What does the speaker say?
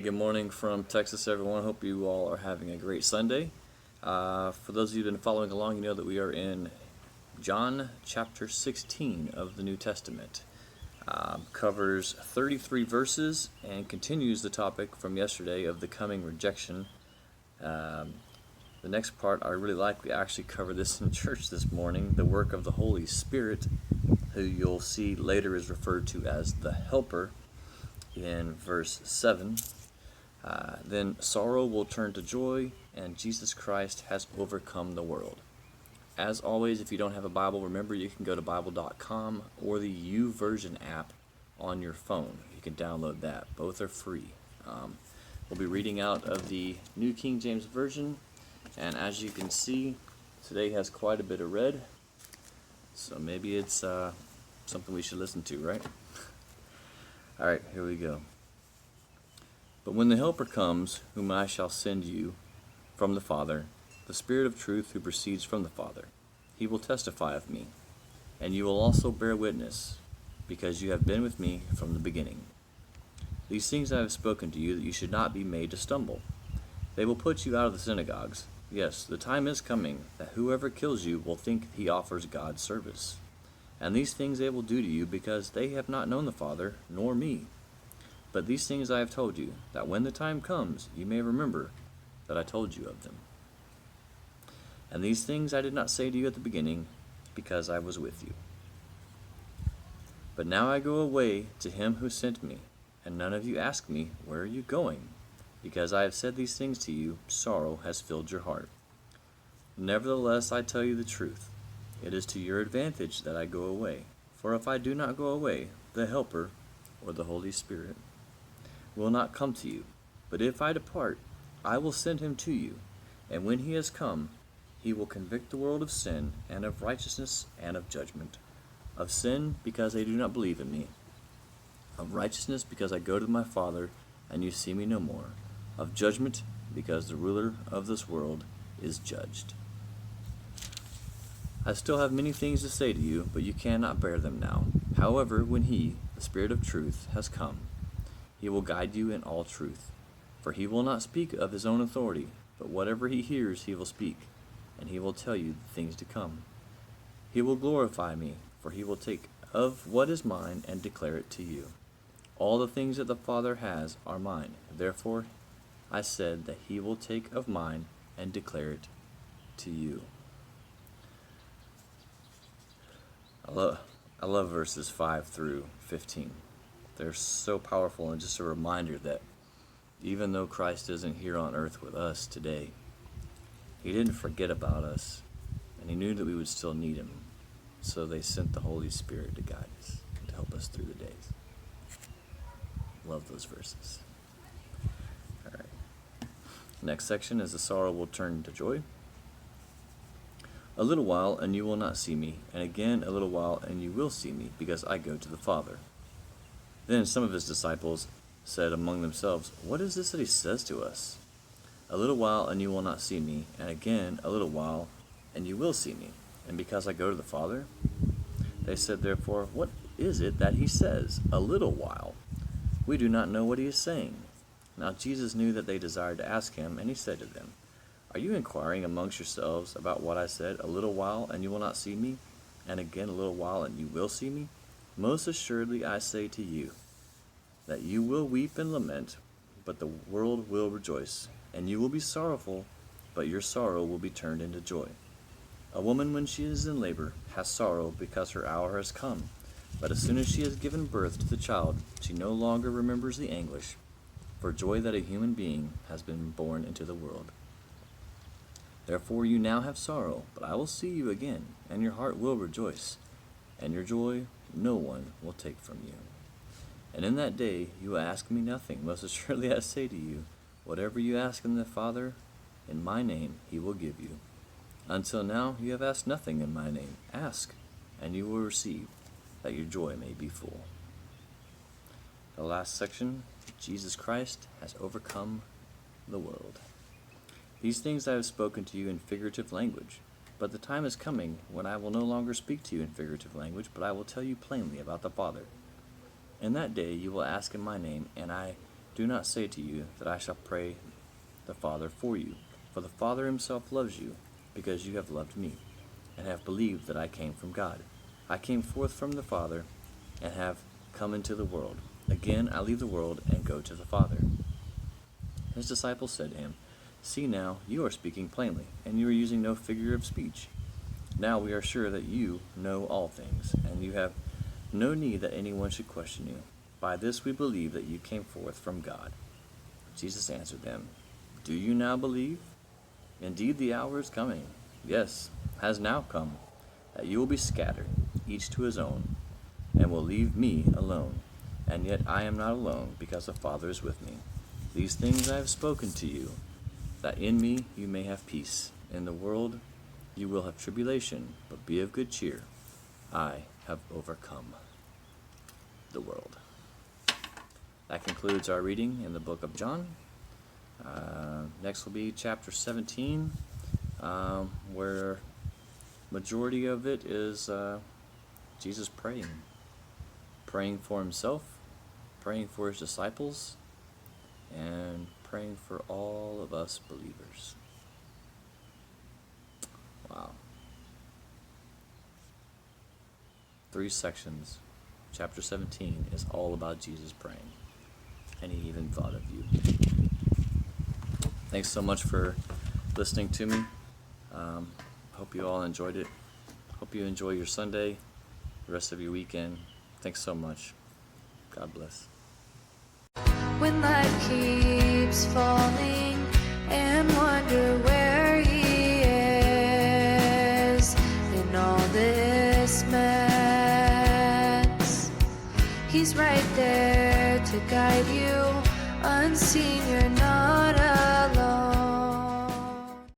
Good morning from Texas, everyone. Hope you all are having a great Sunday. For those of you who've been following along, you know that we are in John chapter 16 of the New Testament. Covers 33 verses and continues the topic from yesterday of the coming rejection. The next part I really like. We actually cover this in church this morning, the work of the Holy Spirit, who you'll see later is referred to as the Helper in verse 7. Then sorrow will turn to joy, and Jesus Christ has overcome the world. As always, if you don't have a Bible, remember you can go to Bible.com or the YouVersion app on your phone. You can download that. Both are free. We'll be reading out of the New King James Version, and as you can see, today has quite a bit of red, so maybe it's something we should listen to, right? Alright, here we go. But when the Helper comes, whom I shall send you from the Father, the Spirit of truth who proceeds from the Father, he will testify of me, and you will also bear witness, because you have been with me from the beginning. These things I have spoken to you, that you should not be made to stumble. They will put you out of the synagogues. Yes, the time is coming, that whoever kills you will think he offers God service. And these things they will do to you, because they have not known the Father, nor me. But these things I have told you, that when the time comes, you may remember that I told you of them. And these things I did not say to you at the beginning, because I was with you. But now I go away to him who sent me, and none of you ask me, where are you going? Because I have said these things to you, sorrow has filled your heart. Nevertheless, I tell you the truth. It is to your advantage that I go away. For if I do not go away, the Helper, or the Holy Spirit, will not come to you. But if I depart, I will send him to you. And when he has come, he will convict the world of sin, and of righteousness, and of judgment. Of sin, because they do not believe in me. Of righteousness, because I go to my Father, and you see me no more. Of judgment, because the ruler of this world is judged. I still have many things to say to you, but you cannot bear them now. However, when he, the Spirit of truth, has come, he will guide you in all truth. For he will not speak of his own authority, but whatever he hears he will speak, and he will tell you the things to come. He will glorify me, for he will take of what is mine and declare it to you. All the things that the Father has are mine. Therefore I said that he will take of mine and declare it to you. I love verses 5 through 15. They're so powerful, and just a reminder that even though Christ isn't here on earth with us today, he didn't forget about us, and he knew that we would still need him. So they sent the Holy Spirit to guide us and to help us through the days. Love those verses. All right. Next section is the sorrow will turn to joy. A little while, and you will not see me, and again a little while, and you will see me, because I go to the Father. Then some of his disciples said among themselves, what is this that he says to us? A little while, and you will not see me, and again a little while, and you will see me, and because I go to the Father? They said therefore, what is it that he says, a little while? We do not know what he is saying. Now Jesus knew that they desired to ask him, and he said to them, are you inquiring amongst yourselves about what I said, a little while, and you will not see me, and again a little while, and you will see me? Most assuredly I say to you, that you will weep and lament, but the world will rejoice, and you will be sorrowful, but your sorrow will be turned into joy. A woman, when she is in labor, has sorrow because her hour has come, but as soon as she has given birth to the child, she no longer remembers the anguish, for joy that a human being has been born into the world. Therefore you now have sorrow, but I will see you again, and your heart will rejoice, and your joy no one will take from you. And in that day you will ask me nothing. Most assuredly I say to you, whatever you ask in the Father, in my name he will give you. Until now you have asked nothing in my name. Ask, and you will receive, that your joy may be full. The last section, Jesus Christ has overcome the world. These things I have spoken to you in figurative language, but the time is coming when I will no longer speak to you in figurative language, but I will tell you plainly about the Father. In that day you will ask in my name, and I do not say to you that I shall pray the Father for you, for the Father himself loves you, because you have loved me, and have believed that I came from God. I came forth from the Father, and have come into the world. Again I leave the world and go to the Father. His disciples said to him, See now, you are speaking plainly, and you are using no figure of speech. Now we are sure that you know all things, and you have no need that anyone should question you. By this we believe that you came forth from God. Jesus answered them, Do you now believe? Indeed the hour is coming, yes, has now come, that you will be scattered, each to his own, and will leave me alone. And yet I am not alone, because the Father is with me. These things I have spoken to you, that in me you may have peace. In the world you will have tribulation, but be of good cheer. I have overcome the world. That concludes our reading in the book of John. Next will be chapter 17, where majority of it is Jesus praying for himself, praying for his disciples, and praying for all of us believers. Wow. 3 sections. Chapter 17 is all about Jesus praying. And he even thought of you. Thanks so much for listening to me. Hope you all enjoyed it. Hope you enjoy your Sunday, the rest of your weekend. Thanks so much. God bless. When life keeps falling and wonder where he is in all this mess, he's right there to guide you. Unseen, you're not